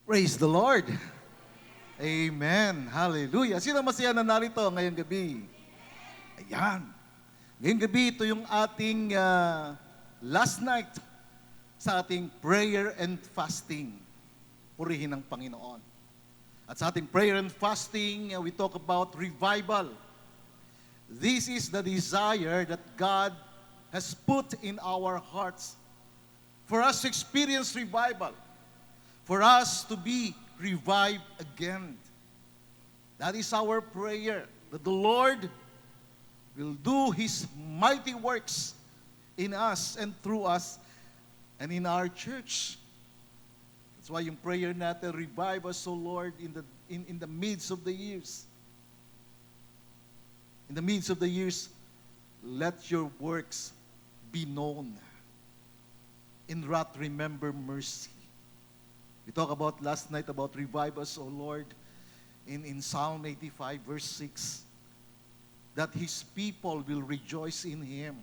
Praise the Lord. Amen. Hallelujah. Sino masaya na narito ngayong gabi? Ayan. Ngayong gabi, ito yung ating last night sa ating prayer and fasting. Purihin ang Panginoon. At sa ating prayer and fasting, we talk about revival. This is the desire that God has put in our hearts for us to experience revival, for us to be revived again. That is our prayer, that the Lord will do His mighty works in us and through us and in our church. That's why yung prayer natin, revive us, O Lord, in the midst of the years. In the midst of the years, let your works be known. In wrath, remember mercy. We talked about last night about revive us, O Lord, in Psalm 85, verse 6, that His people will rejoice in Him.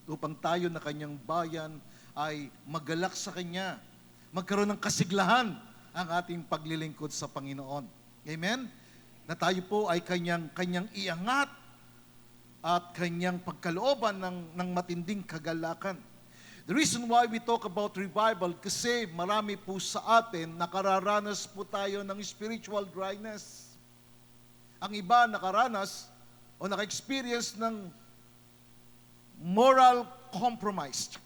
Upang tayo na Kanyang bayan ay magalak sa Kanya, magkaroon ng kasiglahan ang ating paglilingkod sa Panginoon. Amen? Na tayo po ay Kanyang iangat at Kanyang pagkalooban ng matinding kagalakan. The reason why we talk about revival, kasi marami po sa atin nakararanas po tayo ng spiritual dryness. Ang iba nakaranas o naka-experience ng moral compromise.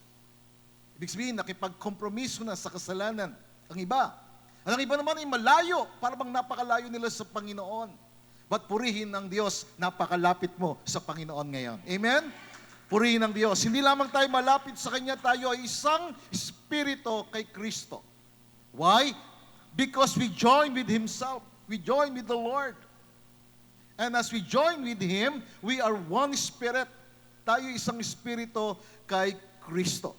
Ibig sabihin, nakipag-kompromiso na sa kasalanan. Ang iba. At ang iba naman ay malayo, para bang napakalayo nila sa Panginoon. But purihin ng Diyos, napakalapit mo sa Panginoon ngayon. Amen? Purihin ng Diyos. Hindi lamang tayo malapit sa Kanya, tayo ay isang espiritu kay Kristo. Why? Because we join with Himself. We join with the Lord. And as we join with Him, we are one spirit. Tayo isang espiritu kay Kristo.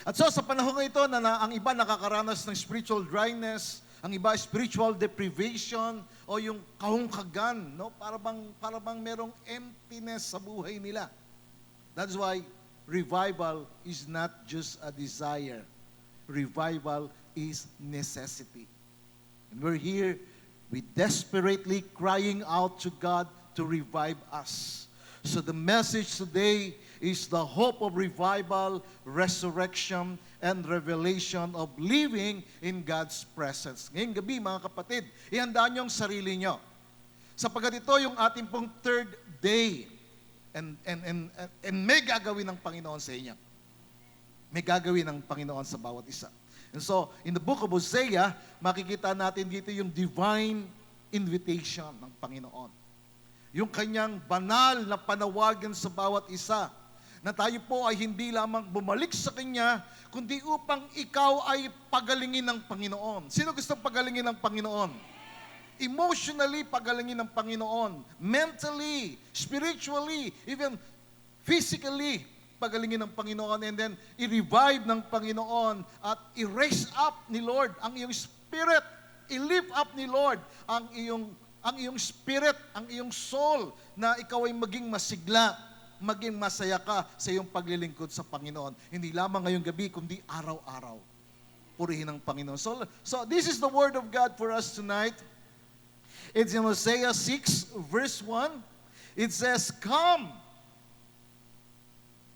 At so sa panahon ito na ang iba nakakaranas ng spiritual dryness, ang iba spiritual deprivation o yung kahungkagan, no? Para bang merong emptiness sa buhay nila. That's why revival is not just a desire. Revival is necessity. And we're here, we desperately crying out to God to revive us. So the message today is the hope of revival, resurrection, and revelation of living in God's presence. Ngayong gabi, mga kapatid, ihanda niyo ang sarili niyo. Sapagkat ito yung ating pong third day. And may gagawin ng Panginoon sa inyo. May gagawin ng Panginoon sa bawat isa. And so, in the book of Hosea, makikita natin dito yung divine invitation ng Panginoon. Yung kanyang banal na panawagan sa bawat isa, na tayo po ay hindi lamang bumalik sa Kanya, kundi upang ikaw ay pagalingin ng Panginoon. Sino gusto pagalingin ng Panginoon? Emotionally, pagalingin ng Panginoon. Mentally, spiritually, even physically, pagalingin ng Panginoon. And then, i-revive ng Panginoon at i-raise up ni Lord ang iyong spirit. I-lift up ni Lord ang iyong spirit, ang iyong soul, na ikaw ay maging masigla, maging masaya ka sa iyong paglilingkod sa Panginoon. Hindi lamang ngayong gabi, kundi araw-araw. Purihin ang Panginoon. So this is the word of God for us tonight. It's in Hosea 6, verse 1. It says, "Come."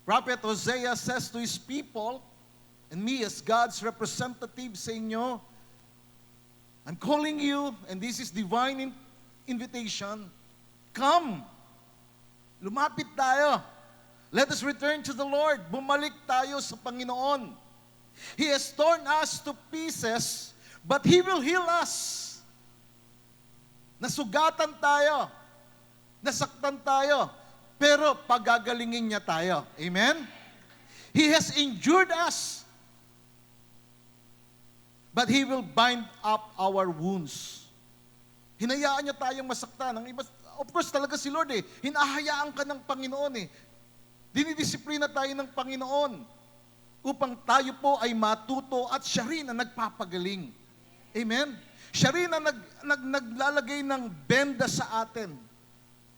Prophet Hosea says to his people, and me as God's representative sa inyo, I'm calling you, and this is divine invitation. Come. Lumapit tayo. Let us return to the Lord. Bumalik tayo sa Panginoon. He has torn us to pieces, but He will heal us. Nasugatan tayo, nasaktan tayo, pero pagagalingin niya tayo. Amen? He has injured us, but He will bind up our wounds. Hinayaan niya tayong masaktan. Ang iba, of course, talaga si Lord hinahayaan ka ng Panginoon Dinidisiplina tayo ng Panginoon upang tayo po ay matuto at siya rin ang nagpapagaling. Amen? Siya rin ang naglalagay ng benda sa atin,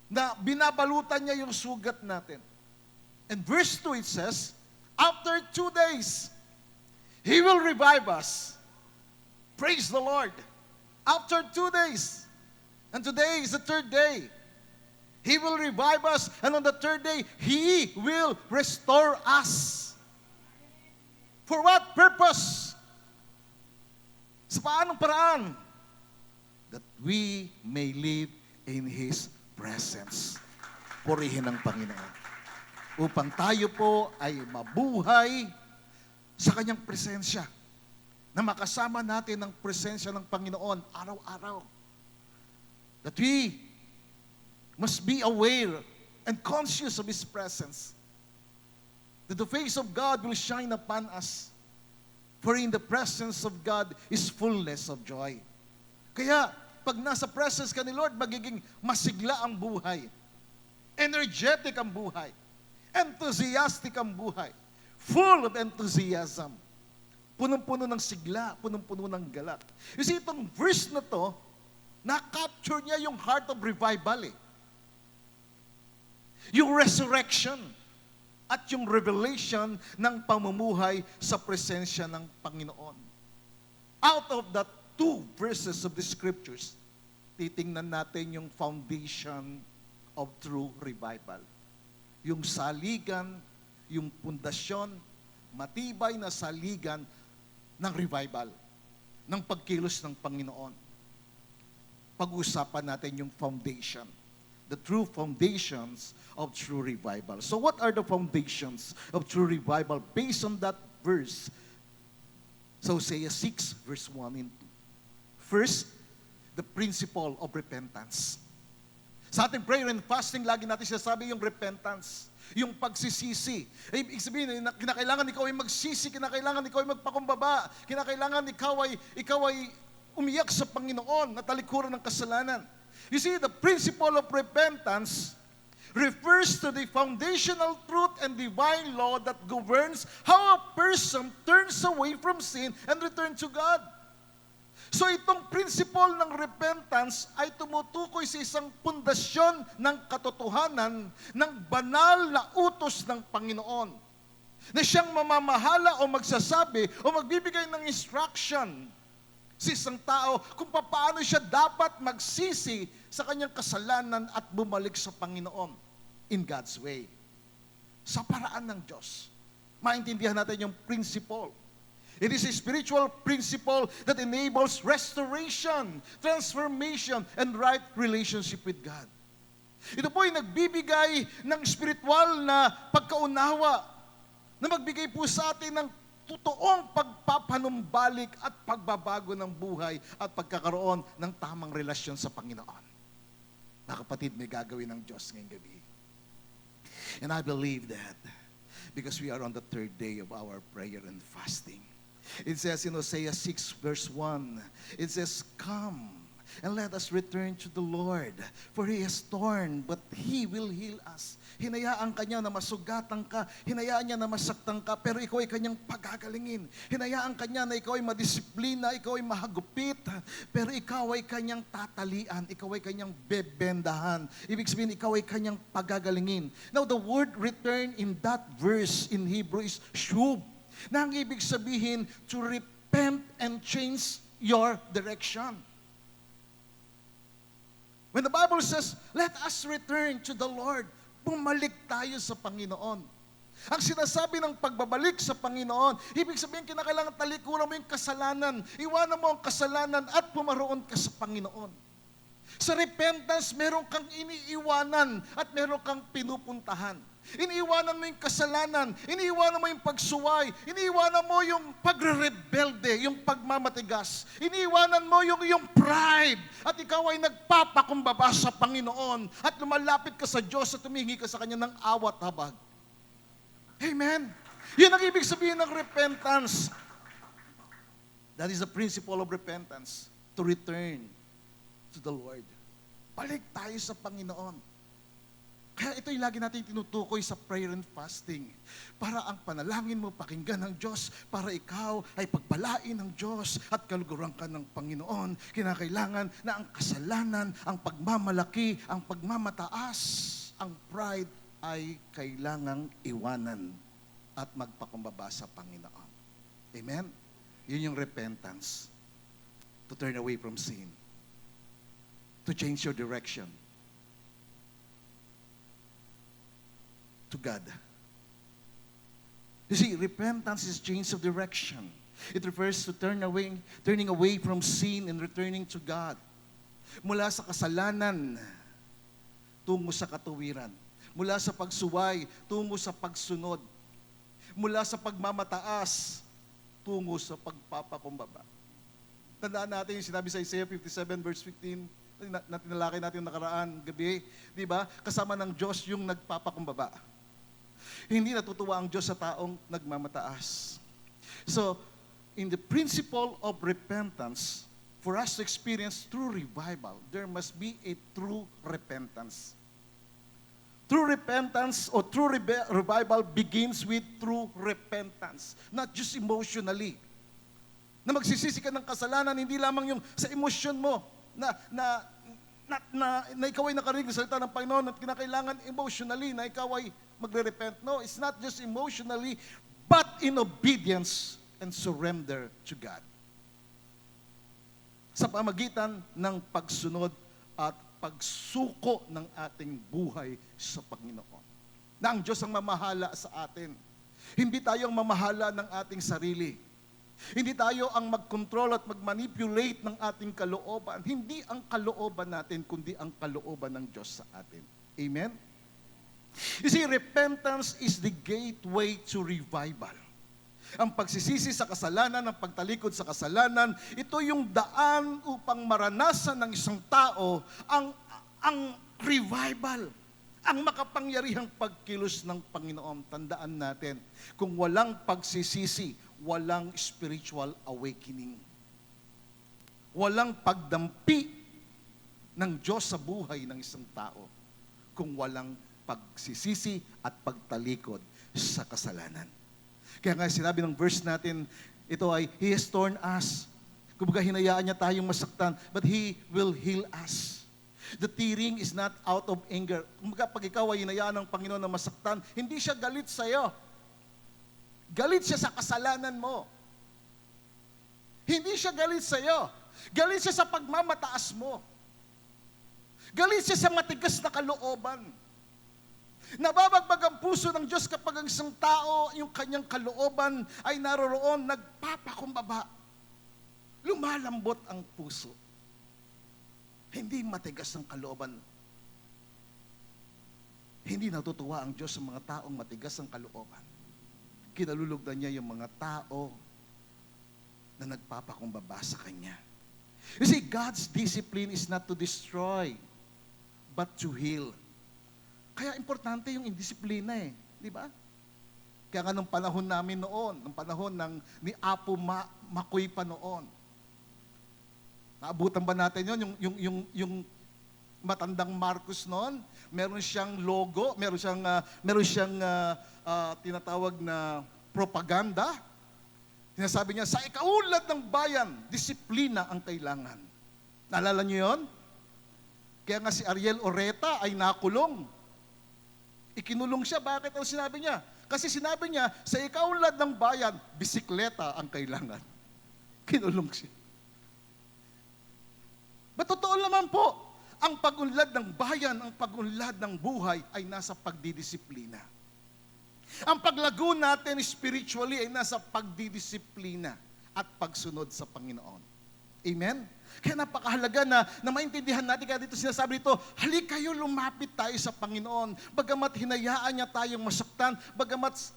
na binabalutan niya yung sugat natin. And verse 2 it says, after 2 days, He will revive us. Praise the Lord. After 2 days, and today is the 3rd day, He will revive us, and on the 3rd day, He will restore us. For what purpose? Sa paanong paraan? That we may live in His presence. Purihin ang Panginoon. Upang tayo po ay mabuhay sa Kanyang presensya. Na makasama natin ang presensya ng Panginoon araw-araw. That we must be aware and conscious of His presence. That the face of God will shine upon us. For in the presence of God is fullness of joy. Kaya, pag nasa presence ka ni Lord, magiging masigla ang buhay. Energetic ang buhay. Enthusiastic ang buhay. Full of enthusiasm. Punong-puno ng sigla, punong-puno ng galak. You see, itong verse na to, na-capture niya yung heart of revival eh. Yung resurrection at yung revelation ng pamumuhay sa presensya ng Panginoon. Out of the 2 verses of the scriptures, titingnan natin yung foundation of true revival. Yung saligan, yung pundasyon, matibay na saligan ng revival, ng pagkilos ng Panginoon. Pag-usapan natin yung foundation. The true foundations of true revival. So what are the foundations of true revival based on that verse? So Hosea 6 verse 1 and 2. First, the principle of repentance. Sa ating prayer and fasting, lagi natin sinasabi yung repentance, yung pagsisisi. Ibig sabihin, kinakailangan ikaw ay magsisi, kinakailangan ikaw ay magpakumbaba, kinakailangan ikaw ay umiyak sa Panginoon na talikuran ng kasalanan. You see, the principle of repentance refers to the foundational truth and divine law that governs how a person turns away from sin and returns to God. So itong principle ng repentance ay tumutukoy sa isang pundasyon ng katotohanan ng banal na utos ng Panginoon na siyang mamamahala o magsasabi o magbibigay ng instruction sa isang tao kung paano siya dapat magsisi sa kanyang kasalanan at bumalik sa Panginoon in God's way. Sa paraan ng Diyos. Maintindihan natin yung principle. It is a spiritual principle that enables restoration, transformation, and right relationship with God. Ito po ay nagbibigay ng spiritual na pagkaunawa na magbigay po sa atin ng totoong pagpapanumbalik at pagbabago ng buhay at pagkakaroon ng tamang relasyon sa Panginoon. Mga kapatid, may gagawin ng Diyos ngayong gabi. And I believe that because we are on the 3rd day of our prayer and fasting. It says in Hosea 6 verse 1, it says, "Come and let us return to the Lord, for He has torn, but He will heal us." Hinayaan Kanya na masugatan ka, hinayaan Niya na masaktan ka, pero ikaw ay Kanyang pagagalingin. Hinayaan Kanya na ikaw ay madisiplina, ikaw ay mahagupit, pero ikaw ay Kanyang tatalian, ikaw ay Kanyang bebendahan. Ibig sabihin, ikaw ay Kanyang pagagalingin. Now, the word return in that verse in Hebrew is shub, na ang ibig sabihin, to repent and change your direction. When the Bible says, let us return to the Lord, bumalik tayo sa Panginoon. Ang sinasabi ng pagbabalik sa Panginoon, ibig sabihin kinakailangan talikuran mo yung kasalanan, iwanan mo ang kasalanan at pumaroon ka sa Panginoon. Sa repentance, meron kang iniiwanan at meron kang pinupuntahan. Iniiwanan mo yung kasalanan, iniiwanan mo yung pagsuway, iniiwanan mo yung pagre-rebelde, yung pagmamatigas, iniiwanan mo yung pride, at ikaw ay nagpapakumbaba sa Panginoon at lumalapit ka sa Diyos at tumingi ka sa Kanya ng awat habag. Amen? Yun ang ibig sabihin ng repentance. That is the principle of repentance, to return to the Lord. Balik tayo sa Panginoon. Kaya ito yung lagi natin tinutukoy sa prayer and fasting. Para ang panalangin mo pakinggan ng Diyos, para ikaw ay pagpalain ng Diyos at kaluguran ka ng Panginoon. Kinakailangan na ang kasalanan, ang pagmamalaki, ang pagmamataas, ang pride ay kailangang iwanan at magpakumbaba sa Panginoon. Amen? Yun yung repentance. to turn away from sin, to change your direction to God. You see, repentance is change of direction. It refers to turning away from sin and returning to God. Mula sa kasalanan, tungo sa katuwiran. Mula sa pagsuway, tungo sa pagsunod. Mula sa pagmamataas, tungo sa pagpapakumbaba. Tandaan natin yung sinabi sa Isaiah 57 verse 15, na tinalakay natin yung nakaraan gabi, di ba? Kasama ng Diyos yung nagpapakumbaba. Hindi natutuwa ang Diyos sa taong nagmamataas. So, in the principle of repentance, for us to experience true revival, there must be a true repentance. True repentance or true revival begins with true repentance, not just emotionally. Na magsisisi ka ng kasalanan, hindi lamang yung sa emosyon mo, na ikaw ay nakarinig sa salita ng Panginoon at kinakailangan emotionally na ikaw ay magre-repent. No, it's not just emotionally, but in obedience and surrender to God. Sa pamagitan ng pagsunod at pagsuko ng ating buhay sa Panginoon. Na ang Diyos ang mamahala sa atin. Hindi tayo ang mamahala ng ating sarili. Hindi tayo ang mag-control at mag-manipulate ng ating kalooban. Hindi ang kalooban natin, kundi ang kalooban ng Diyos sa atin. Amen? You see, repentance is the gateway to revival. Ang pagsisisi sa kasalanan, ang pagtalikod sa kasalanan, ito yung daan upang maranasan ng isang tao ang revival, ang makapangyarihang pagkilos ng Panginoon. Tandaan natin, kung walang pagsisisi, walang spiritual awakening. Walang pagdampi ng Diyos sa buhay ng isang tao kung walang pagsisisi at pagtalikod sa kasalanan. Kaya nga sinabi ng verse natin, ito ay, He has torn us. Kumbaga hinayaan niya tayong masaktan, but He will heal us. The tearing is not out of anger. Kumbaga pag ikaw ay hinayaan ng Panginoon na masaktan, hindi siya galit sa'yo. Galit siya sa kasalanan mo. Hindi siya galit sa'yo. Galit siya sa pagmamataas mo. Galit siya sa matigas na kalooban. Nababagbag ang puso ng Diyos kapag ang isang tao, yung kanyang kalooban ay naroroon, nagpapakumbaba. Lumalambot ang puso. Hindi matigas ang kalooban. Hindi natutuwa ang Diyos sa mga taong matigas ang kalooban. Kinalulugdan niya yung mga tao na nagpapakumbaba sa Kanya. You see, God's discipline is not to destroy, but to heal. Kaya importante yung indisiplina di ba? Kaya nga nung panahon namin noon, nung panahon ni Apo Makoy pa noon, naabutan ba natin yun? Yung matandang Marcos noon, meron siyang logo, meron siyang tinatawag na propaganda. Sinasabi niya, sa ikaunlad ng bayan, disiplina ang kailangan. Naalala niyo yun? Kaya nga si Ariel Oreta ay nakulong. Ikinulong siya. Bakit ang sinabi niya? Kasi sinabi niya, sa ikaunlad ng bayan, bisikleta ang kailangan. Kinulong siya. But totoo naman po, ang pag-unlad ng bayan, ang pag-unlad ng buhay ay nasa pagdidisiplina. Ang paglago natin spiritually ay nasa pagdidisiplina at pagsunod sa Panginoon. Amen? Kaya napakahalaga na maintindihan natin, kaya dito sinasabi dito, halika kayo, lumapit tayo sa Panginoon. Bagamat hinayaan niya tayong masaktan,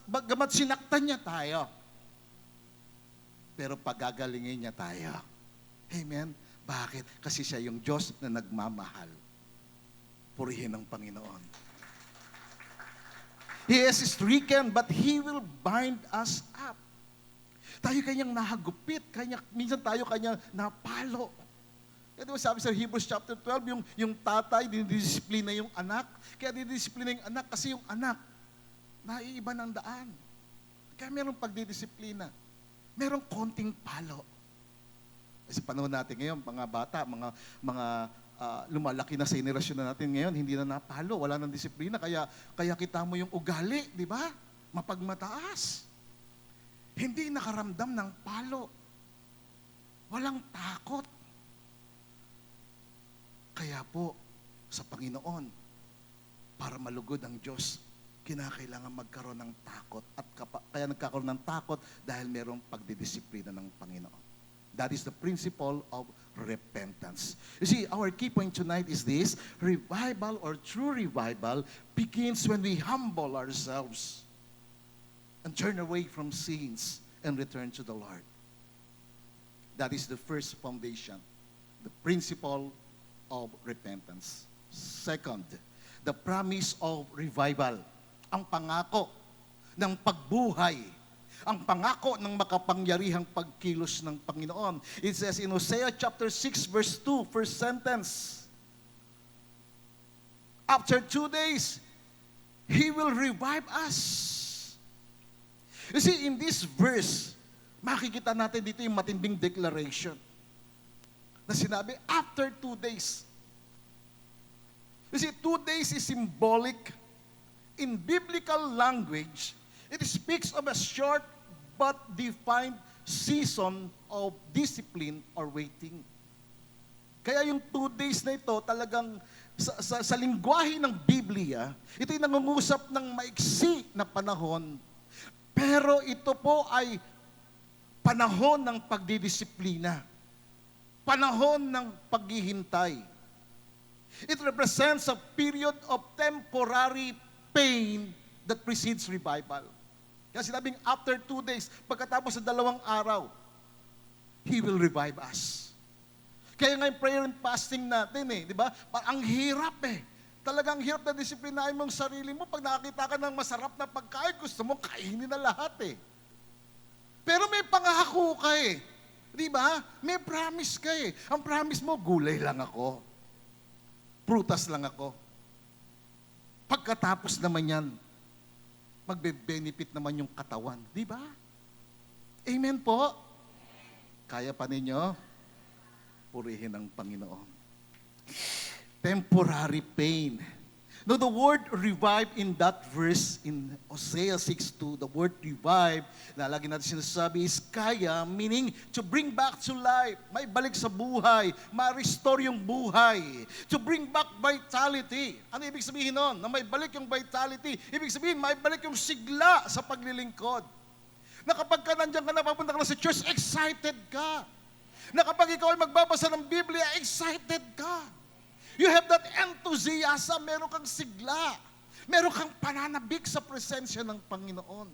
bagamat sinaktan niya tayo. Pero pagagalingin niya tayo. Amen? Bakit? Kasi siya yung Diyos na nagmamahal. Purihin ang Panginoon. He is stricken, but He will bind us up. Tayo kanyang nahagupit, minsan tayo kanyang napalo. Kaya diba sabi sa Hebrews chapter 12, yung tatay, dinidisiplina yung anak. Kaya dinidisiplina yung anak kasi yung anak, naiiba ng daan. Kaya merong pagdidisiplina. Merong konting palo. Sa panahon natin ngayon, mga bata, mga lumalaki na sa henerasyon na natin ngayon, hindi na napalo, wala nang disiplina, kaya kita mo yung ugali, di ba? Mapagmataas. Hindi nakaramdam ng palo. Walang takot. Kaya po, sa Panginoon, para malugod ang Diyos, kinakailangan magkaroon ng takot. At kaya nagkakaroon ng takot dahil mayroong pagdidisiplina ng Panginoon. That is the principle of repentance. You see, our key point tonight is this: revival or true revival begins when we humble ourselves and turn away from sins and return to the Lord. That is the first foundation, the principle of repentance. Second, the promise of revival, ang pangako ng pagbuhay, ang pangako ng makapangyarihang pagkilos ng Panginoon. It says in Hosea chapter 6 verse 2, first sentence, after 2 days, He will revive us. You see, in this verse, makikita natin dito yung matinding declaration na sinabi, after 2 days. You see, 2 days is symbolic. In biblical language, it speaks of a short but defined season of discipline or waiting. Kaya yung 2 days na ito, talagang sa lingwahe ng Biblia, ito'y nangungusap ng maiksi na panahon. Pero ito po ay panahon ng pagdidisiplina. Panahon ng paghihintay. It represents a period of temporary pain that precedes revival. Kaya sinabing after 2 days, pagkatapos sa 2 araw, He will revive us. Kaya nga yung prayer and fasting natin di ba? Ang hirap Talagang hirap na disiplinahin mong sarili mo. Pag nakakita ka ng masarap na pagkain, gusto mo kainin na lahat Pero may pangako ka Di ba? May promise ka Ang promise mo, gulay lang ako. Prutas lang ako. Pagkatapos naman yan, magbe-benefit naman yung katawan. Di ba? Amen po? Kaya pa ninyo? Purihin ang Panginoon. Temporary pain. Now, the word revive in that verse, in Hosea 6:2, the word revive, na lagi natin sinasabi is kaya, meaning to bring back to life, may balik sa buhay, ma-restore yung buhay, to bring back vitality. Ano ibig sabihin nun? Na may balik yung vitality. Ibig sabihin, may balik yung sigla sa paglilingkod. Na kapag ka nandiyan ka na, papunta ka na sa church, excited ka. Na kapag ikaw ay magbabasa ng Biblia, excited ka. You have that enthusiasm, meron kang sigla, meron kang pananabik sa presensya ng Panginoon.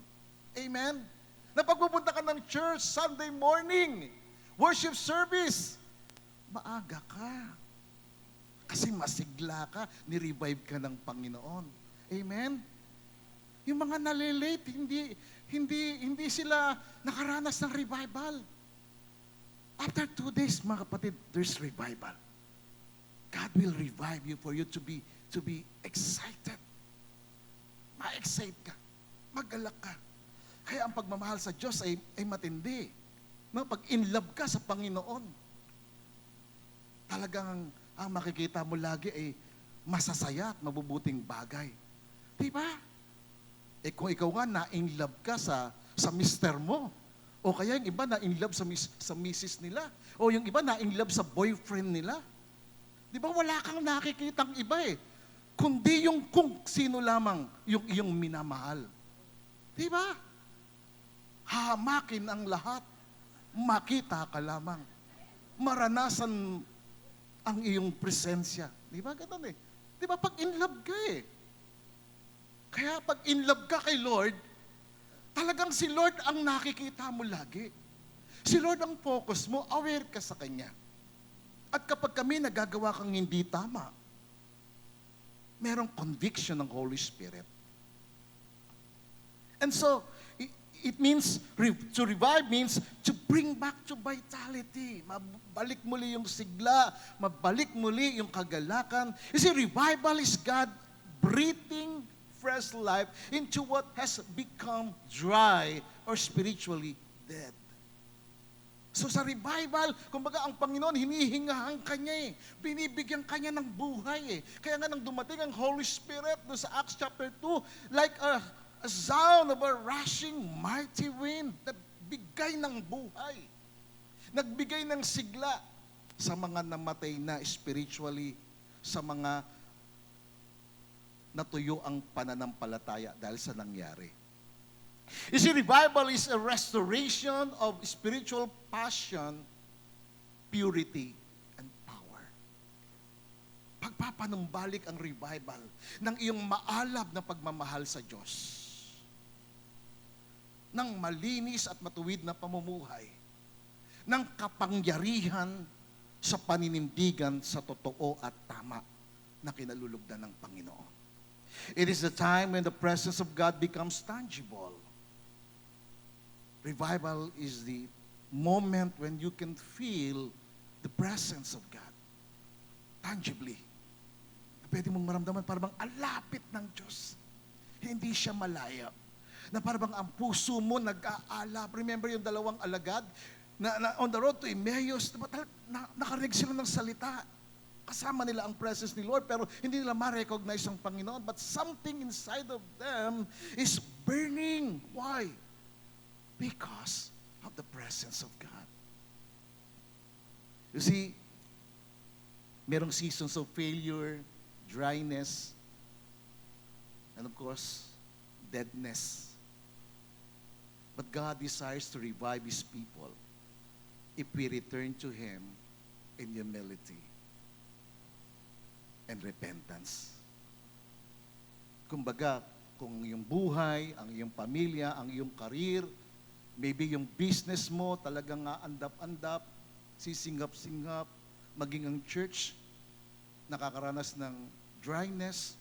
Amen? Na pagpupunta ka ng church, Sunday morning, worship service, maaga ka. Kasi masigla ka, nirevive ka ng Panginoon. Amen? Yung mga nalilate, hindi sila nakaranas ng revival. After 2 days, mga kapatid, there's revival. God will revive you for you to be excited. Ma-excite ka. Magalak ka. Kaya ang pagmamahal sa Diyos ay matindi. No? Pag in love ka sa Panginoon, talagang ang makikita mo lagi ay masasaya at mabubuting bagay. Diba? Kung ikaw nga na-in love ka sa mister mo, o kaya yung iba na-in love sa misis nila, o yung iba na-in love sa boyfriend nila, di ba wala kang nakikitang iba kundi yung kung sino lamang yung iyong minamahal. Di ba? Hahamakin ang lahat. Makita ka lamang. Maranasan ang iyong presensya. Di ba? Ganun Di ba? Pag in love ka Kaya pag in love ka kay Lord, talagang si Lord ang nakikita mo lagi. Si Lord ang focus mo, aware ka sa Kanya. At kapag kami nagagawa kang hindi tama, merong conviction ng Holy Spirit. And so, it means, to revive means to bring back to vitality. Mabalik muli yung sigla, mabalik muli yung kagalakan. You see, revival is God breathing fresh life into what has become dry or spiritually dead. So sa revival, kumbaga ang Panginoon, hinihingahan Kanya Binibigyan Kanya ng buhay Kaya nga nang dumating ang Holy Spirit doon sa Acts chapter 2, like a sound of a rushing mighty wind, nagbigay ng buhay. Nagbigay ng sigla sa mga namatay na spiritually sa mga natuyo ang pananampalataya dahil sa nangyari. You see, revival is a restoration of spiritual passion, purity, and power. Pagpapanumbalik ang revival ng iyong maalab na pagmamahal sa Diyos, ng malinis at matuwid na pamumuhay, ng kapangyarihan sa paninindigan sa totoo at tama na kinalulugdan ng Panginoon. It is the time when the presence of God becomes tangible. Revival is the moment when you can feel the presence of God tangibly. Pwede mong maramdaman parang alapit ng Diyos. Hindi siya malayo. Na parang ang puso mo nag-aalap. Remember yung dalawang alagad na on the road to Emmaus, nakarinig sila ng salita. Kasama nila ang presence ni Lord, pero hindi nila ma-recognize ang Panginoon. But something inside of them is burning. Why? Because of the presence of God. You see, merong seasons of failure, dryness, and of course, deadness. But God desires to revive His people if we return to Him in humility and repentance. Kumbaga, kung yung buhay, ang iyong pamilya, ang iyong career, maybe yung business mo talagang andap-andap, sisingap-singap, maging ang church, nakakaranas ng dryness,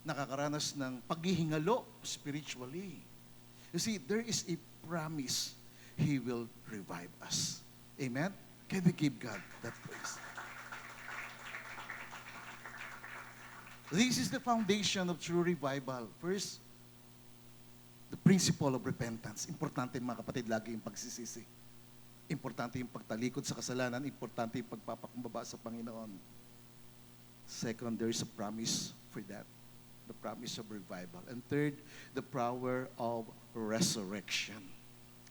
nakakaranas ng paghihingalo spiritually. You see, there is a promise He will revive us. Amen? Can we give God that praise? This is the foundation of true revival. First, the principle of repentance. Importante mga kapatid, lagi yung pagsisisi. Importante yung pagtalikod sa kasalanan. Importante yung pagpapakumbaba sa Panginoon. Second, there is a promise for that. The promise of revival. And third, the power of resurrection.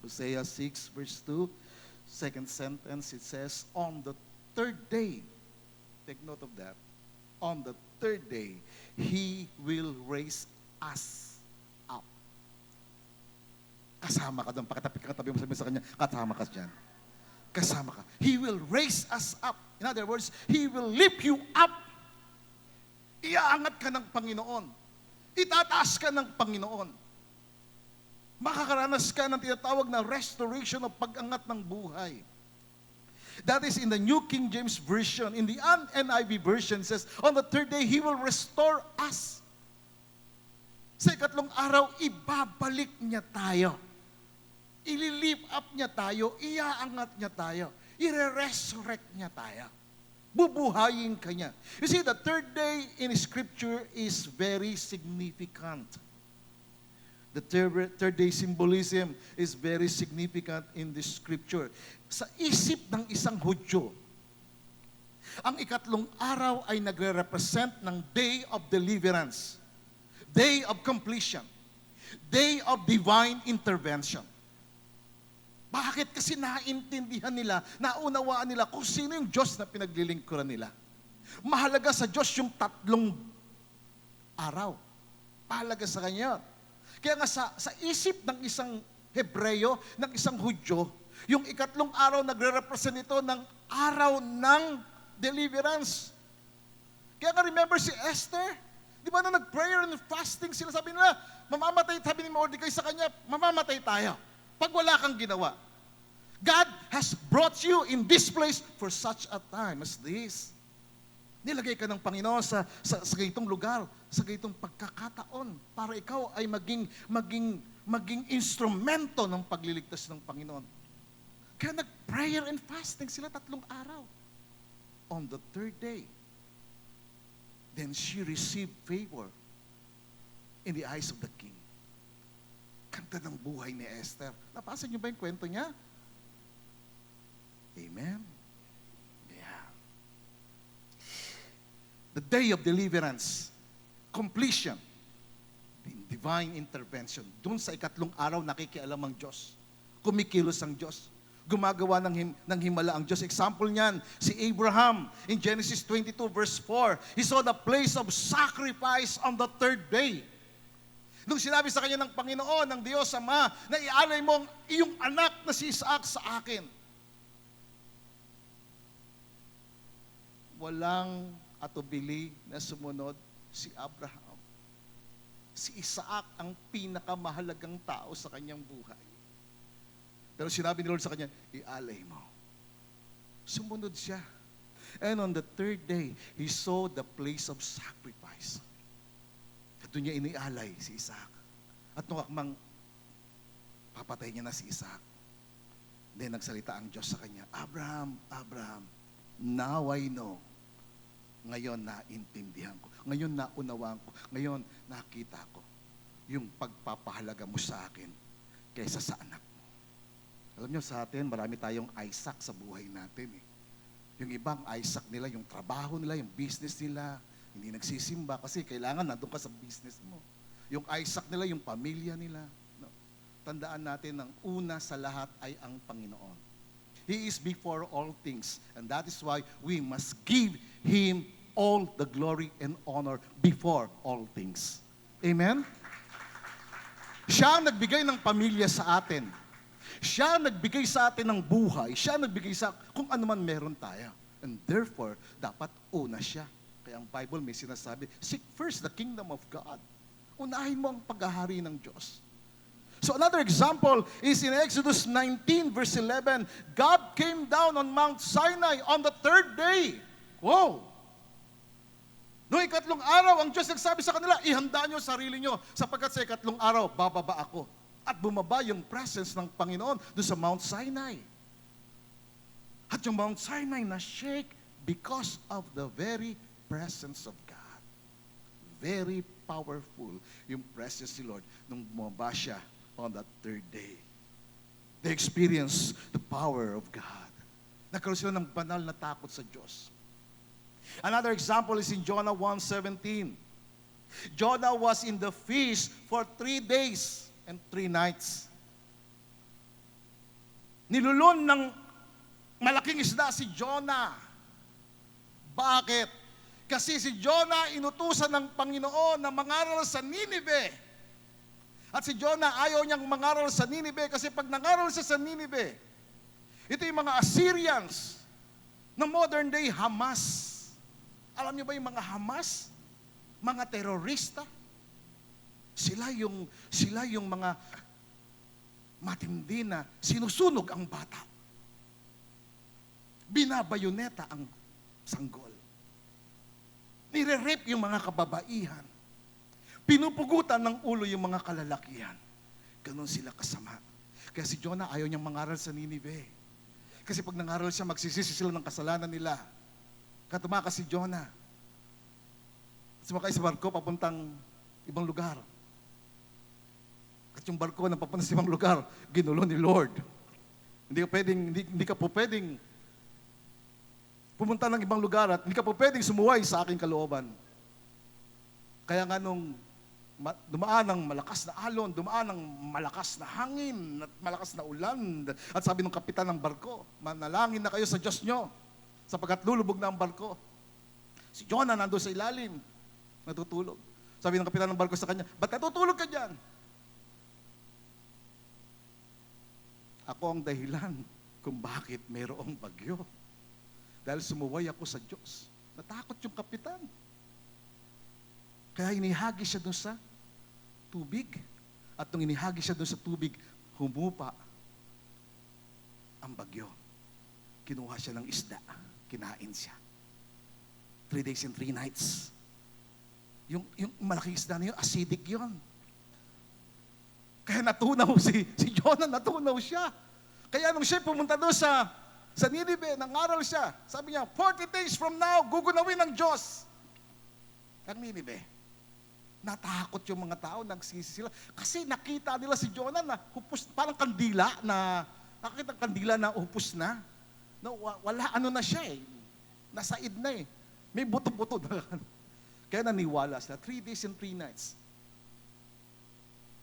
Hosea 6 verse 2, second sentence, it says, on the third day, take note of that, on the third day, He will raise us up. Kasama ka doon, pakatabi mo sa kanya, kasama ka dyan. Kasama ka. He will raise us up. In other words, He will lift you up. Iaangat ka ng Panginoon. Itataas ka ng Panginoon. Makakaranas ka ng tinatawag na restoration of pag-angat ng buhay. That is in the New King James Version. In the NIV version, it says, on the third day, He will restore us. Sa ikatlong araw, ibabalik niya tayo. Ililift up niya tayo, iaangat niya tayo, ire-resurrect niya tayo. Bubuhayin ka niya. You see, the third day in Scripture is very significant. The third day symbolism is very significant in the Scripture. Sa isip ng isang Hudyo, ang ikatlong araw ay nagre-represent ng day of deliverance, day of completion, day of divine intervention. Bakit? Kasi naintindihan nila, naunawaan nila kung sino yung Diyos na pinaglilingkuran nila. Mahalaga sa Diyos yung 3 araw. Mahalaga sa Kanya. Kaya nga sa isip ng isang Hebreyo, ng isang Hudyo, yung ikatlong araw nagre-represent ito ng araw ng deliverance. Kaya nga remember si Esther, di ba na nag-prayer and fasting sila, sabi nila, mamamatay, sabi ni Mordecai sa kanya, mamamatay tayo pag wala kang ginawa. God has brought you in this place for such a time as this. Nilagay ka ng Panginoon sa ganitong lugar, sa ganitong pagkakataon para ikaw ay maging instrumento ng pagliligtas ng Panginoon. Kaya nag-prayer and fasting sila 3 araw. On the third day, then she received favor in the eyes of the king. Kanta ng buhay ni Esther. Napasa niyo ba yung kwento niya? Amen? Yeah. The day of deliverance, completion, divine intervention. Doon sa ikatlong araw, nakikialam ang Diyos. Kumikilos ang Diyos. gumagawa ng himala ang Diyos. Example niyan, si Abraham in Genesis 22 verse 4. He saw the place of sacrifice on the third day. Nung sinabi sa kanya ng Panginoon, ng Diyos Ama, na ialay mo ang iyong anak na si Isaac sa akin. Walang atubili na sumunod si Abraham. Si Isaac ang pinakamahalagang tao sa kanyang buhay. Pero sinabi ni Lord sa kanya, ialay mo. Sumunod siya. And on the third day, he saw the place of sacrifice. At doon niya inialay si Isaac. At nung akmang papatay niya na si Isaac, then nagsalita ang Diyos sa kanya, Abraham, Abraham, now I know. Ngayon naintindihan ko. Ngayon naunawaan ko. Ngayon nakita ko yung pagpapahalaga mo sa akin kaysa sa anak mo. Alam niyo sa atin, marami tayong Isaac sa buhay natin. Yung ibang Isaac nila, yung trabaho nila, yung business nila, hindi nagsisimba kasi kailangan nandun ka sa business mo. Yung Isaac nila, yung pamilya nila. No? Tandaan natin, ang una sa lahat ay ang Panginoon. He is before all things. And that is why we must give Him all the glory and honor before all things. Amen? Siya ang nagbigay ng pamilya sa atin. Siya ang nagbigay sa atin ng buhay. Siya ang nagbigay sa kung ano man meron tayo. And therefore, dapat una siya. Kaya ang Bible may sinasabi, seek first the kingdom of God. Unahin mo ang paghahari ng Diyos. So another example is in Exodus 19 verse 11. God came down on Mount Sinai on the third day. Wow! Noong ikatlong araw, ang Diyos nagsabi sa kanila, ihanda nyo sarili nyo sapagkat sa ikatlong araw, bababa ako. At bumaba yung presence ng Panginoon doon sa Mount Sinai. At yung Mount Sinai na-shake because of the very presence of God. Very powerful yung presence ni Lord nung bumaba siya on that third day. They experienced the power of God. Nagkaroon sila ng banal na takot sa Diyos. Another example is in Jonah 1:17. Jonah was in the fish for 3 days and 3 nights. Nilulun ng malaking isda si Jonah. Bakit? Kasi si Jonah inutusan ng Panginoon na mangaral sa Nineveh. At si Jonah ayaw niyang mangaral sa Nineveh kasi pag nangaral siya sa Nineveh, ito yung mga Assyrians na modern day Hamas. Alam niyo ba yung mga Hamas? Mga terorista. Sila yung mga matindi na sinusunog ang bata. Binabayoneta ang sanggol. Nire-rape yung mga kababaihan. Pinupugutan ng ulo yung mga kalalakihan. Ganon sila kasama. Kaya si Jonah ayaw niyang mangaral sa Nineveh. Kasi pag nangaral siya, magsisisi sila ng kasalanan nila. Kaya tumakas si Jonah. Sumakay sa barko papuntang ibang lugar. At yung barko na papunta sa ibang lugar, ginulo ni Lord. Hindi ka po pwedeng pumunta ng ibang lugar at hindi ka po pwedeng sumuway sa aking kalooban. Kaya nga nung dumaan ng malakas na alon, dumaan ng malakas na hangin, at malakas na ulan. At sabi ng kapitan ng barko, manalangin na kayo sa Diyos nyo, sapagkat lulubog na ang barko. Si Jonah nandun sa ilalim, natutulog. Sabi ng kapitan ng barko sa kanya, ba't natutulog ka dyan? Ako ang dahilan kung bakit mayroong bagyo. Dahil sumuway ako sa Diyos. Natakot yung kapitan. Kaya inihagi siya doon sa tubig. At nung inihagi siya doon sa tubig, humupa ang bagyo. Kinuha siya ng isda. Kinain siya. 3 days and 3 nights. Yung malaking isda na yun, acidic yun. Kaya natunaw si Jonah, natunaw siya. Kaya nung siya pumunta doon sa Nineveh, nangaral siya. Sabi niya, 40 days from now, gugunawin ng Diyos ang Nineveh. Natakot yung mga tao, nagsisi sila. Kasi nakita nila si Jonah na hupos, parang kandila na, nakakita kandila na hupos na. No, wala, ano na siya eh. Nasaid na eh. May buto-buto na. Kaya naniwala sila. 3 days and 3 nights.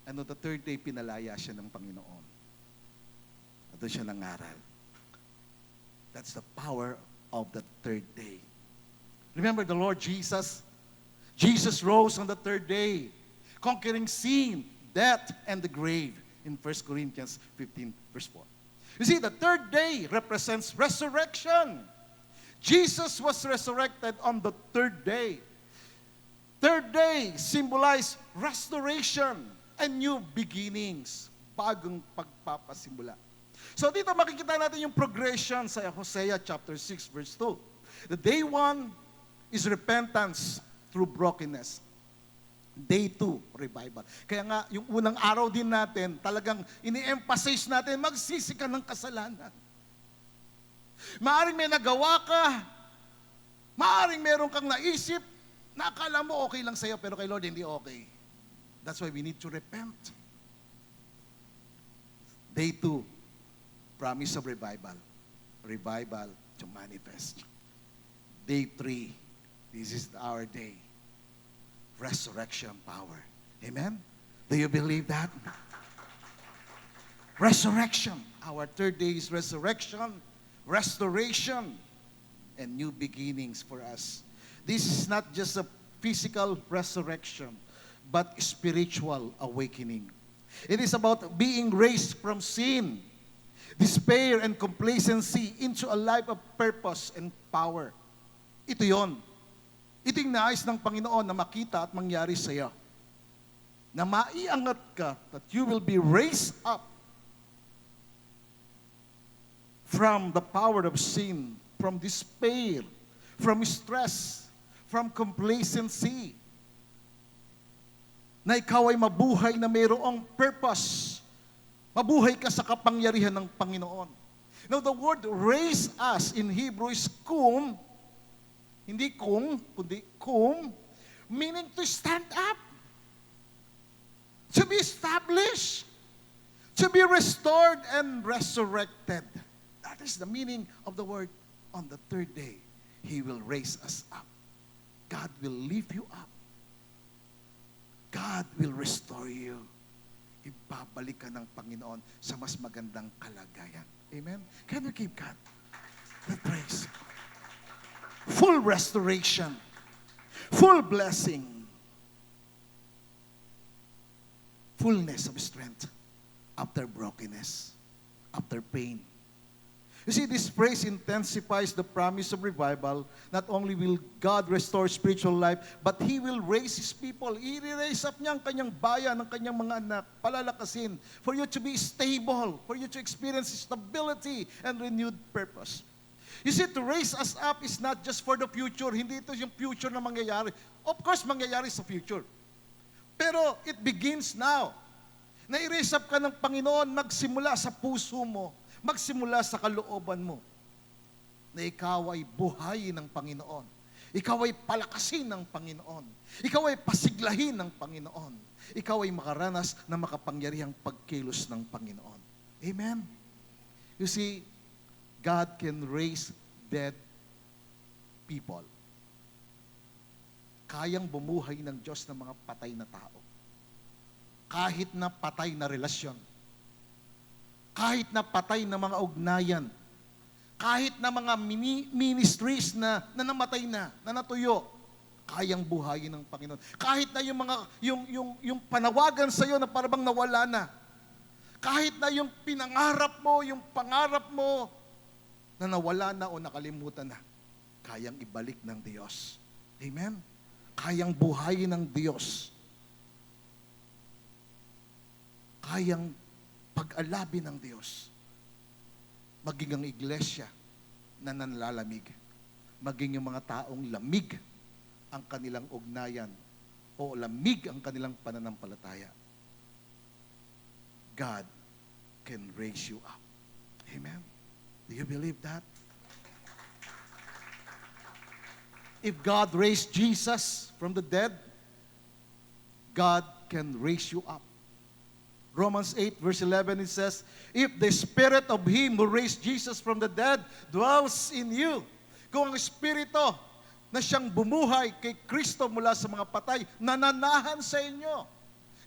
And on the third day, pinalaya siya ng Panginoon. At doon siya nangaral. That's the power of the third day. Remember the Lord Jesus? Jesus rose on the third day, conquering sin, death, and the grave in 1 Corinthians 15, verse 4. You see, the third day represents resurrection. Jesus was resurrected on the third day. Third day symbolized restoration and new beginnings. Bagong pagpapasimula. So dito makikita natin yung progression sa Hosea chapter 6 verse 2. The day 1 is repentance through brokenness. Day 2, revival. Kaya nga, yung unang araw din natin, talagang ini-emphasize natin, magsisi ka ng kasalanan. Maaring may nagawa ka, maaring meron kang naisip, na akala mo okay lang sa'yo, pero kay Lord hindi okay. That's why we need to repent. Day 2, promise of revival. Revival to manifest. Day 3, this is our day. Resurrection power. Amen? Do you believe that? Resurrection. Our third day is resurrection, restoration, and new beginnings for us. This is not just a physical resurrection, but spiritual awakening. It is about being raised from sin, despair, and complacency into a life of purpose and power. Ito yon. Ito yung nais ng Panginoon na makita at mangyari sa iyo. Na maiangat ka, that you will be raised up from the power of sin, from despair, from stress, from complacency. Na ikaw ay mabuhay na mayroong purpose. Mabuhay ka sa kapangyarihan ng Panginoon. Now the word raise us in Hebrew is kum, hindi kung, kundi kum, meaning to stand up, to be established, to be restored and resurrected. That is the meaning of the word. On the third day, He will raise us up. God will lift you up. God will restore you. Ibabalik ka ng Panginoon sa mas magandang kalagayan. Amen? Can you give God the praise? Full restoration, full blessing, fullness of strength after brokenness, after pain. You see, this phrase intensifies the promise of revival. Not only will God restore spiritual life, but He will raise His people. I-raise up niya ang kanyang bayan, ang kanyang mga anak, palalakasin, for you to be stable, for you to experience stability and renewed purpose. You see, to raise us up is not just for the future. Hindi ito yung future na mangyayari. Of course, mangyayari sa future. Pero it begins now. Na-raise up ka ng Panginoon, magsimula sa puso mo, magsimula sa kalooban mo, na ikaw ay buhayin ng Panginoon. Ikaw ay palakasin ng Panginoon. Ikaw ay pasiglahin ng Panginoon. Ikaw ay makaranas na makapangyarihang pagkilos ng Panginoon. Amen? You see, God can raise dead people. Kayang bumuhay ng Diyos ng mga patay na tao. Kahit na patay na relasyon. Kahit na patay na mga ugnayan. Kahit na mga ministries na namatay na natuyo. Kayang buhayin ng Panginoon. Kahit na yung panawagan sa iyo na parang nawala na. Kahit na yung pinangarap mo, yung pangarap mo, na nawala na o nakalimutan na, kayang ibalik ng Diyos. Amen? Kayang buhayin ng Diyos. Kayang pag-alabin ng Diyos. Maging ang iglesia na nanlalamig. Maging yung mga taong lamig ang kanilang ugnayan o lamig ang kanilang pananampalataya. God can raise you up. Amen? Do you believe that? If God raised Jesus from the dead, God can raise you up. Romans 8 verse 11, it says, if the spirit of Him who raised Jesus from the dead dwells in you, kung ang espiritu na siyang bumuhay kay Kristo mula sa mga patay, nananahan sa inyo,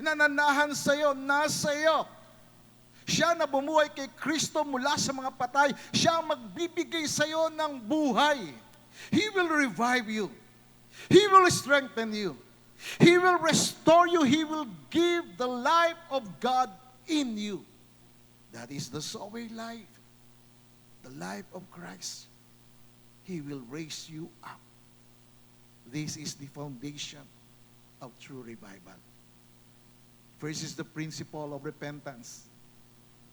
nananahan sa iyo, nasa iyo, Siya na bumuhay kay Kristo mula sa mga patay, siya ang magbibigay sa iyo ng buhay. He will revive you. He will strengthen you. He will restore you. He will give the life of God in you. That is the Zoe life, the life of Christ. He will raise you up. This is the foundation of true revival. First is the principle of repentance.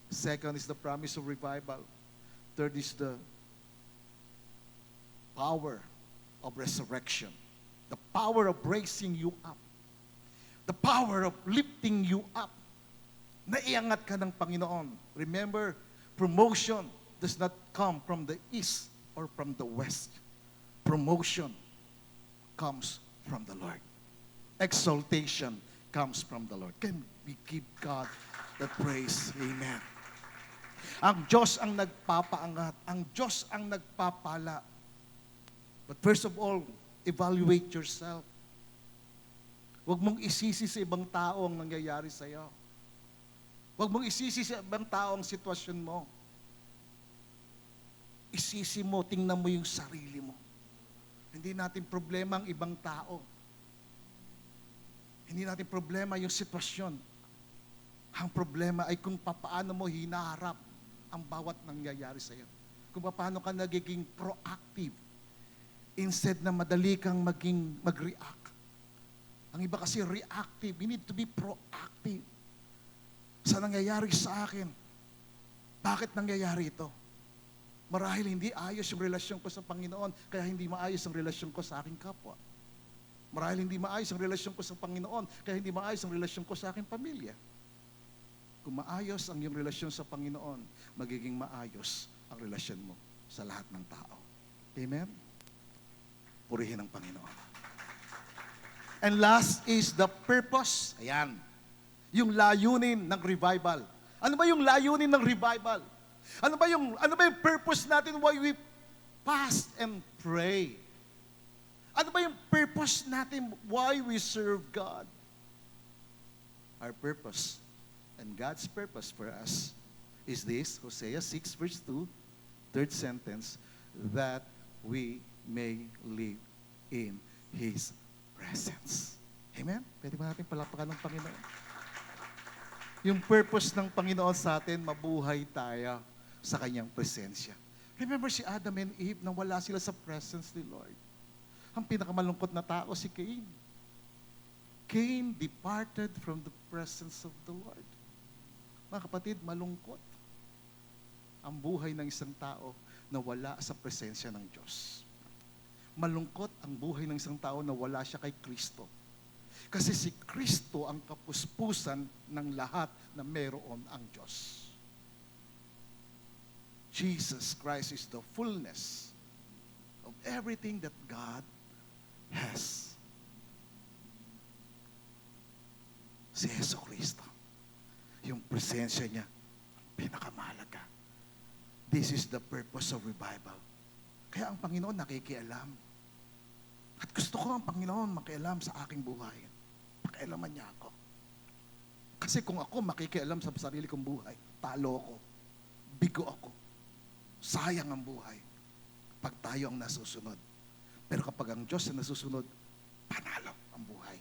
Second is the promise of revival. Third is the power of resurrection. The power of raising you up. The power of lifting you up. Naiangat ka ng Panginoon. Remember, promotion does not come from the east or from the west. Promotion comes from the Lord. Exaltation comes from the Lord. Can we give God the praise? Amen. Ang Diyos ang nagpapaangat. Ang Diyos ang nagpapala. But first of all, evaluate yourself. Huwag mong isisi sa ibang tao ang nangyayari sa iyo. Huwag mong isisi sa ibang tao ang sitwasyon mo. Isisi mo, tingnan mo yung sarili mo. Hindi natin problema ang ibang tao. Hindi natin problema yung sitwasyon. Ang problema ay kung paano mo hinaharap ang bawat nangyayari sa iyo. Kung paano ka nagiging proactive instead na madali kang mag-react. Ang iba kasi reactive. We need to be proactive. Sa nangyayari sa akin, bakit nangyayari ito? Marahil hindi ayos yung relasyon ko sa Panginoon, kaya hindi maayos ang relasyon ko sa aking kapwa. Marahil hindi maayos ang relasyon ko sa Panginoon, kaya hindi maayos ang relasyon ko sa aking pamilya. Kung maayos ang iyong relasyon sa Panginoon, magiging maayos ang relasyon mo sa lahat ng tao. Amen? Purihin ang Panginoon. And last is the purpose. Ayan. Yung layunin ng revival. Ano ba yung layunin ng revival? Ano ba yung purpose natin why we fast and pray? Ano ba yung purpose natin why we serve God? Our purpose and God's purpose for us is this, Hosea 6 verse 2, third sentence, that we may live in His presence. Amen? Pwede ba natin palapakan ng Panginoon? Yung purpose ng Panginoon sa atin, mabuhay tayo sa Kanyang presensya. Remember si Adam and Eve, nang wala sila sa presence ni Lord. Ang pinakamalungkot na tao si Cain. Cain departed from the presence of the Lord. Mga kapatid, malungkot ang buhay ng isang tao na wala sa presensya ng Diyos. Malungkot ang buhay ng isang tao na wala siya kay Kristo. Kasi si Kristo ang kapuspusan ng lahat na meron ang Diyos. Jesus Christ is the fullness of everything that God has. Si Yesu Kristo, yung presensya niya, pinakamahalaga. This is the purpose of revival. Kaya ang Panginoon nakikialam. At gusto ko ang Panginoon makialam sa aking buhay. Pakialaman niya ako. Kasi kung ako makikialam sa sarili kong buhay, talo ako, bigo ako, sayang ang buhay pag tayo ang nasusunod. Pero kapag ang Diyos ang nasusunod, panalo ang buhay.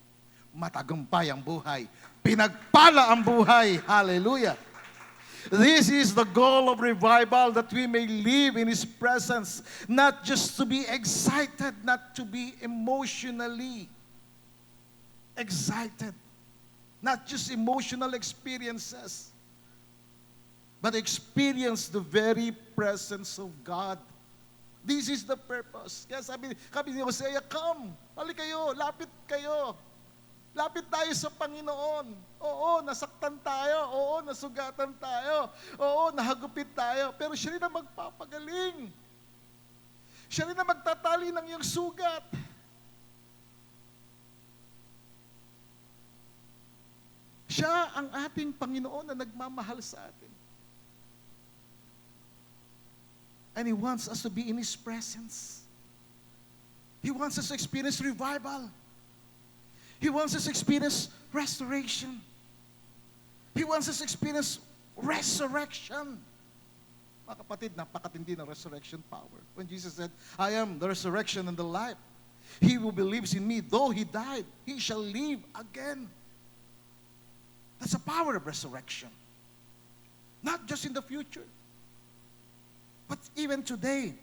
Matagumpay ang buhay. Pinagpala ang buhay. Hallelujah! This is the goal of revival, that we may live in His presence, not just to be excited, not to be emotionally excited, not just emotional experiences, but experience the very presence of God. This is the purpose. Kaya sabi ni Hosea, come, halik kayo, lapit kayo. Lapit tayo sa Panginoon. Oo, nasaktan tayo. Oo, nasugatan tayo. Oo, nahagupit tayo. Pero siya rin ang magpapagaling. Siya rin ang magtatali ng iyong sugat. Siya ang ating Panginoon na nagmamahal sa atin. And He wants us to be in His presence. He wants us to experience revival. He wants us to experience restoration. He wants us to experience resurrection. Mga kapatid, napakatindi ng resurrection power. When Jesus said, I am the resurrection and the life. He who believes in me, though he died, he shall live again. That's the power of resurrection. Not just in the future, but even today.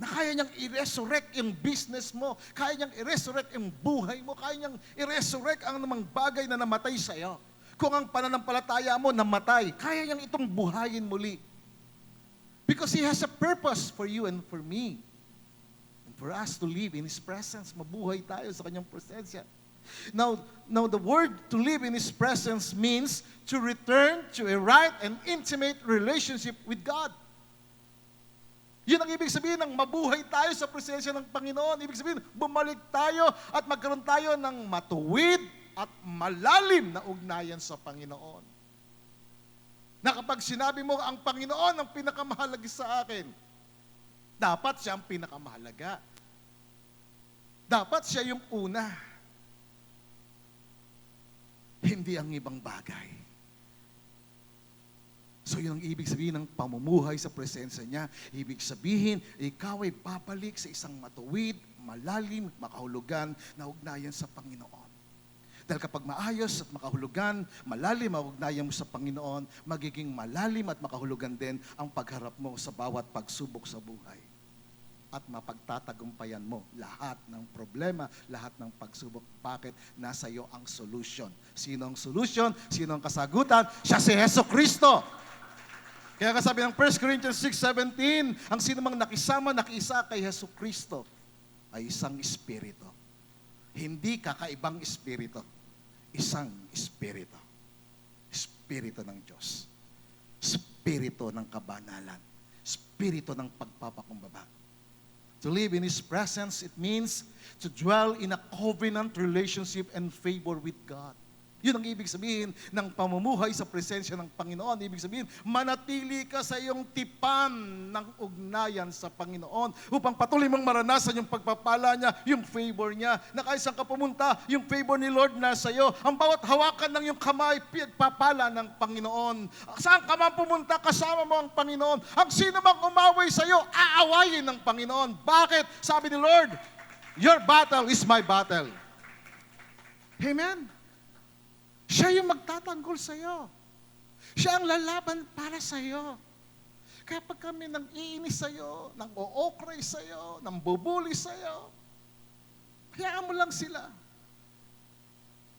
Na kaya niyang i-resurrect yung business mo, kaya niyang i-resurrect yung buhay mo, kaya niyang i-resurrect ang namang bagay na namatay sa'yo. Kung ang pananampalataya mo namatay, kaya niyang itong buhayin muli. Because He has a purpose for you and for me. And for us to live in His presence. Mabuhay tayo sa Kanyang presensya. Now the word to live in His presence means to return to a right and intimate relationship with God. Yun ang ibig sabihin ng mabuhay tayo sa presensya ng Panginoon. Ibig sabihin, bumalik tayo at magkaroon tayo ng matuwid at malalim na ugnayan sa Panginoon. Na kapag sinabi mo, ang Panginoon ang pinakamahalaga sa akin, dapat siya ang pinakamahalaga. Dapat siya yung una. Hindi ang ibang bagay. So yun ang ibig sabihin ng pamumuhay sa presensya niya. Ibig sabihin, ikaw ay babalik sa isang matuwid, malalim, makahulugan na ugnayan sa Panginoon. Dahil kapag maayos at makahulugan, malalim ang ugnayan mo sa Panginoon, magiging malalim at makahulugan din ang pagharap mo sa bawat pagsubok sa buhay. At mapagtatagumpayan mo lahat ng problema, lahat ng pagsubok. Bakit? Nasa iyo ang solution. Sino ang solution? Sino ang kasagutan? Siya si Jesucristo. Kaya kasabi ng 1 Corinthians 6:17, ang sinumang nakiisa kay Jesucristo ay isang espiritu. Hindi kakaibang espiritu. Isang espiritu. Espiritu ng Diyos. Espiritu ng kabanalan. Espiritu ng pagpapakumbaba. To live in His presence, it means to dwell in a covenant relationship and favor with God. Yun ang ibig sabihin ng pamumuhay sa presensya ng Panginoon. Ibig sabihin, manatili ka sa iyong tipan ng ugnayan sa Panginoon upang patuloy mong maranasan yung pagpapala niya, yung favor niya, na kahit saan ka pumunta, yung favor ni Lord nasa iyo. Ang bawat hawakan ng iyong kamay, pinagpapala ng Panginoon. Saan ka man pumunta, kasama mo ang Panginoon. Ang sino mang umaway sa iyo, aawayin ng Panginoon. Bakit? Sabi ni Lord, your battle is my battle. Amen? Siya yung magtatanggol sa iyo. Siya ang lalaban para sa iyo. Kaya pag kami nang iinis sa iyo, nang ookray sa iyo, nang bubuli sa iyo, hayaan mo lang sila.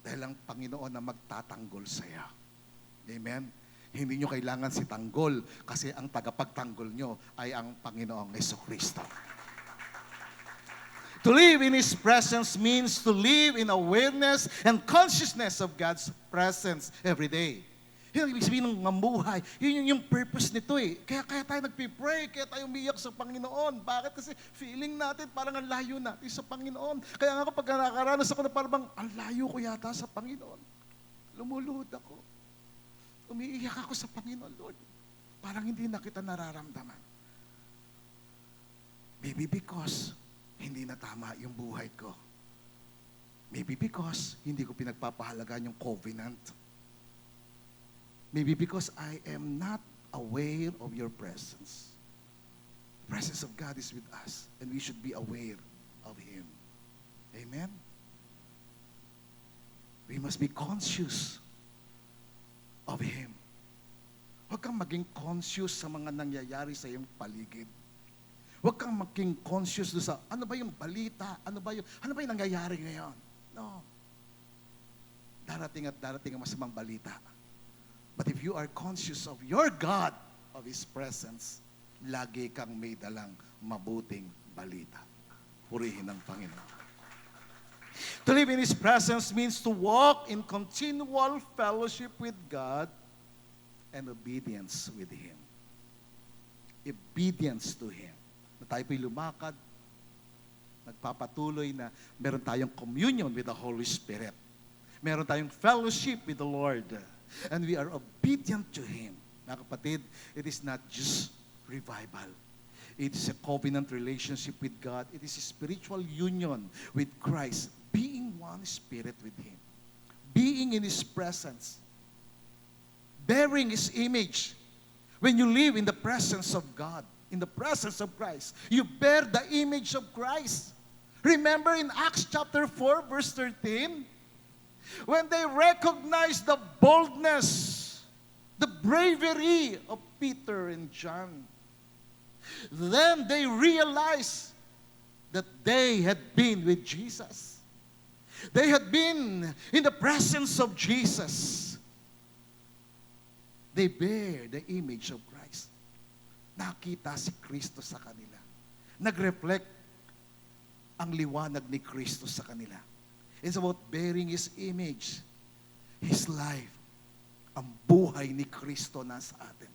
Dahil ang Panginoon na magtatanggol sa iyo. Amen? Hindi nyo kailangan si tanggol kasi ang tagapagtanggol nyo ay ang Panginoong Jesucristo. To live in His presence means to live in awareness and consciousness of God's presence every day. Yun ang ibig sabihin ng mamuhay. Yun yung purpose nito eh. Kaya tayo nagpipray, kaya tayo umiyak sa Panginoon. Bakit? Kasi feeling natin parang ang layo natin sa Panginoon. Kaya nga kapag nakakaranas ako na parang ang layo ko yata sa Panginoon, lumuluhod ako. Umiiyak ako sa Panginoon, Lord. Parang hindi na kita nararamdaman. Maybe because hindi na tama yung buhay ko. Maybe because hindi ko pinagpapahalagaan yung covenant. Maybe because I am not aware of your presence. The presence of God is with us, and we should be aware of Him. Amen? We must be conscious of Him. Huwag kang maging conscious sa mga nangyayari sa iyong paligid. Huwag kang maging conscious doon sa, ano ba yung balita? Ano ba yung nangyayari ngayon? No. Darating at darating ang masamang balita. But if you are conscious of your God, of His presence, lagi kang may dalang mabuting balita. Purihin ang Panginoon. To live in His presence means to walk in continual fellowship with God and obedience with Him. Obedience to Him. Na tayo po'y lumakad, nagpapatuloy na meron tayong communion with the Holy Spirit. Meron tayong fellowship with the Lord. And we are obedient to Him. Mga kapatid, it is not just revival. It is a covenant relationship with God. It is a spiritual union with Christ. Being one spirit with Him. Being in His presence. bearing His image. When you live in the presence of God, in the presence of Christ, you bear the image of Christ. Remember in Acts chapter 4, verse 13, when they recognized the boldness, the bravery of Peter and John, then they realized that they had been with Jesus. They had been in the presence of Jesus. They bear the image of Christ. Nakita si Kristo sa kanila. Nag-reflect ang liwanag ni Kristo sa kanila. It's about bearing His image, His life. Ang buhay ni Kristo nasa atin.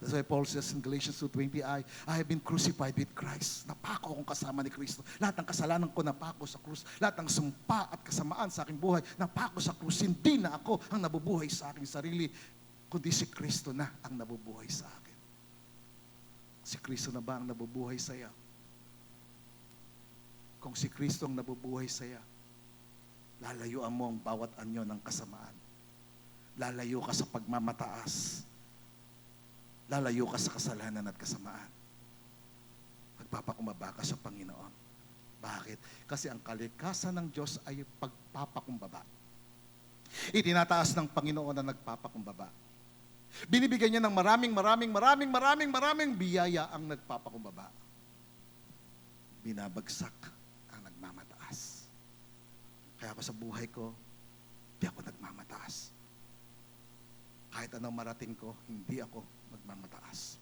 That's why Paul says in Galatians 2:20, I have been crucified with Christ. Napako akong kasama ni Kristo. Lahat ng kasalanan ko napako sa krus. Lahat ng sumpa at kasamaan sa aking buhay, napako sa krus. Hindi na ako ang nabubuhay sa aking sarili, kundi si Kristo na ang nabubuhay sa akin. Si Kristo na ba ang nabubuhay sa iyo? Kung si Kristo ang nabubuhay sa iyo, lalayuan mo ang bawat anyo ng kasamaan. Lalayo ka sa pagmamataas. Lalayo ka sa kasalanan at kasamaan. Magpapakumbaba ka sa Panginoon. Bakit? Kasi ang kalikasan ng Diyos ay pagpapakumbaba. Itinataas ng Panginoon na nagpapakumbaba. Binibigyan niya ng maraming biyaya ang nagpapakumbaba. Binabagsak ang nagmamataas. Kaya ako sa buhay ko, di ako nagmamataas. Kahit anong marating ko, hindi ako magmamataas.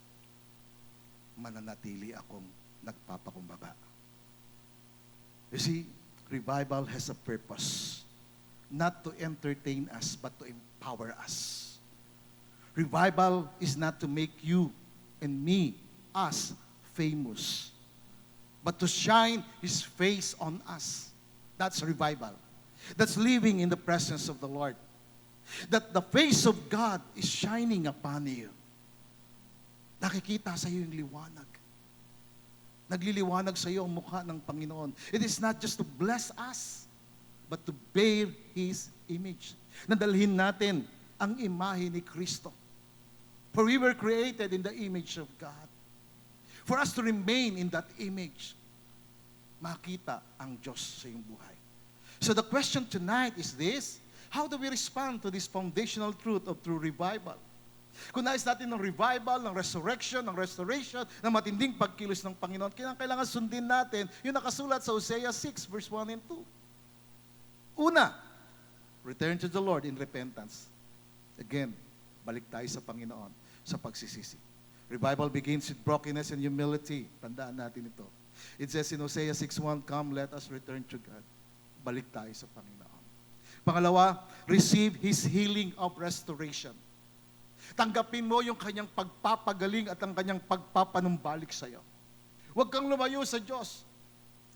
Mananatili akong nagpapakumbaba. You see, revival has a purpose. Not to entertain us, but to empower us. Revival is not to make you and me, us, famous, but to shine His face on us. That's revival. That's living in the presence of the Lord. That the face of God is shining upon you. Nakikita sa iyo yung liwanag. Nagliliwanag sa iyo ang mukha ng Panginoon. It is not just to bless us, but to bear His image. Nadalhin natin ang imahe ni Kristo. For we were created in the image of God. For us to remain in that image, makita ang Diyos sa iyong buhay. So the question tonight is this: how do we respond to this foundational truth of true revival? Kung nais natin ng revival, ng resurrection, ng restoration, ng matinding pagkilos ng Panginoon, kailangan sundin natin yung nakasulat sa Hosea 6, verse 1 and 2. Una, return to the Lord in repentance. Again, balik tayo sa Panginoon sa pagsisisi. Revival begins with brokenness and humility. Tandaan natin ito. It says in Hosea 6:1, come, let us return to God. Balik tayo sa Panginoon. Pangalawa, receive His healing of restoration. Tanggapin mo yung kanyang pagpapagaling at ang kanyang pagpapanumbalik sa iyo. Huwag kang lumayo sa Diyos.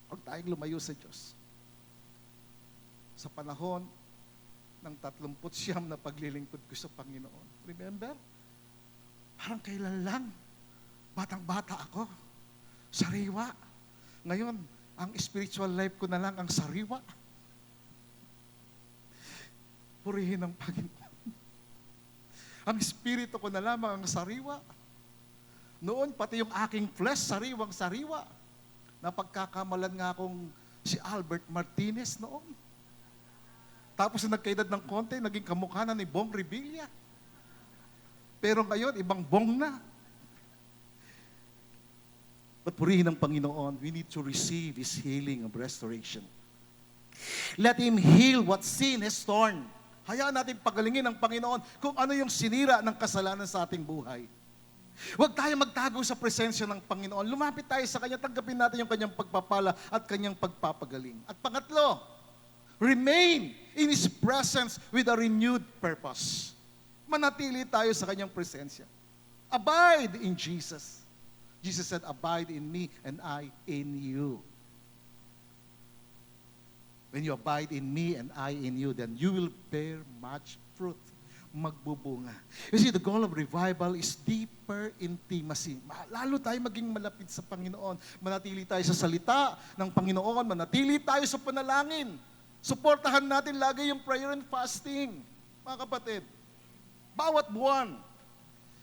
Huwag tayong lumayo sa Diyos. Sa panahon ng 39 na paglilingkod ko sa Panginoon. Remember? Parang kailan lang. Batang-bata ako. Sariwa. Ngayon, ang spiritual life ko na lang ang sariwa. Purihin ang Panginoon. Ang espiritu ko na lamang ang sariwa. Noon, pati yung aking flesh, sariwang-sariwa. Napagkakamalan nga akong si Albert Martinez noon. Tapos nagkaedad ng konti, naging kamukha na ni Bong Revilla. Pero ngayon, ibang Bong na. But purihin ng Panginoon, we need to receive His healing of restoration. Let Him heal what sin has torn. Hayaan natin pagalingin ng Panginoon kung ano yung sinira ng kasalanan sa ating buhay. Huwag tayo magtago sa presensya ng Panginoon. Lumapit tayo sa Kanya, tanggapin natin yung Kanyang pagpapala at Kanyang pagpapagaling. At pangatlo, remain in His presence with a renewed purpose. Manatili tayo sa Kanyang presensya. Abide in Jesus. Jesus said, abide in me and I in you. When you abide in me and I in you, then you will bear much fruit. Magbubunga. You see, the goal of revival is deeper intimacy. Lalo tayo maging malapit sa Panginoon. Manatili tayo sa salita ng Panginoon. Manatili tayo sa panalangin. Suportahan natin lagi yung prayer and fasting. Mga kapatid, Bawat buwan.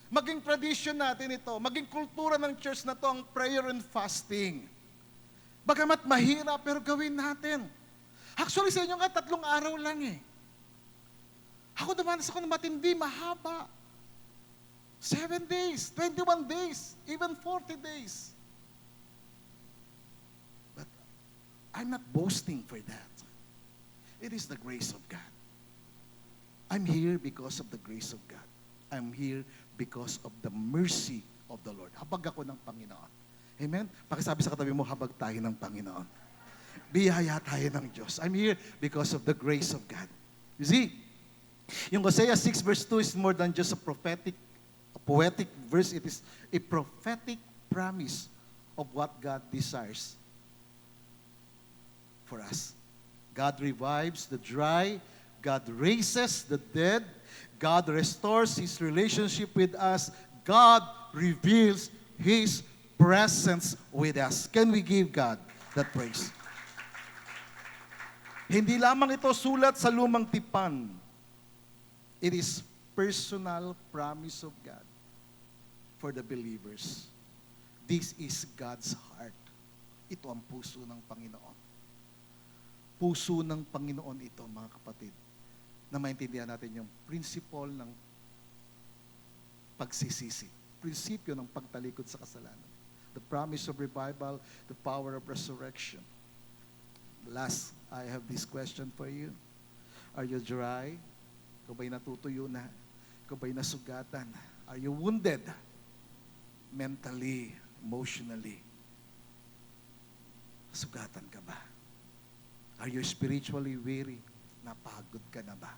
Maging tradition natin ito, maging kultura ng church na to ang prayer and fasting. Bagamat mahirap, pero gawin natin. Actually, sa inyo nga, 3 araw lang eh. Ako naman, sa matindi, mahaba. 7 days, 21 days, even 40 days. But I'm not boasting for that. It is the grace of God. I'm here because of the grace of God. I'm here because of the mercy of the Lord. Habag ako ng Panginoon. Amen? Pakisabi sa katabi mo, habag tayo ng Panginoon. Biyaya tayo ng Diyos. I'm here because of the grace of God. You see, yung Hosea 6 verse 2 is more than just a poetic verse. It is a prophetic promise of what God desires for us. God revives the dry. God raises the dead. God restores His relationship with us. God reveals His presence with us. Can we give God that praise? Hindi lamang ito sulat sa lumang tipan. It is personal promise of God for the believers. This is God's heart. Ito ang puso ng Panginoon. Puso ng Panginoon ito, mga kapatid, na maintindihan natin yung principle ng pagsisisi. Prinsipyo ng pagtalikod sa kasalanan. The promise of revival, the power of resurrection. Last, I have this question for you. Are you dry? Ikaw ba'y natutuyo na? Ikaw ba'y nasugatan? Are you wounded? Mentally, emotionally? Sugatan ka ba? Are you spiritually weary? Napagod ka na ba?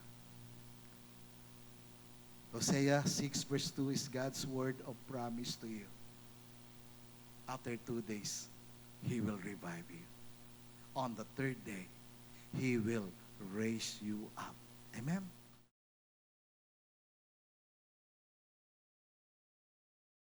Hosea 6 verse 2 is God's word of promise to you. After 2 days, He will revive you. On the 3rd day, He will raise you up. Amen?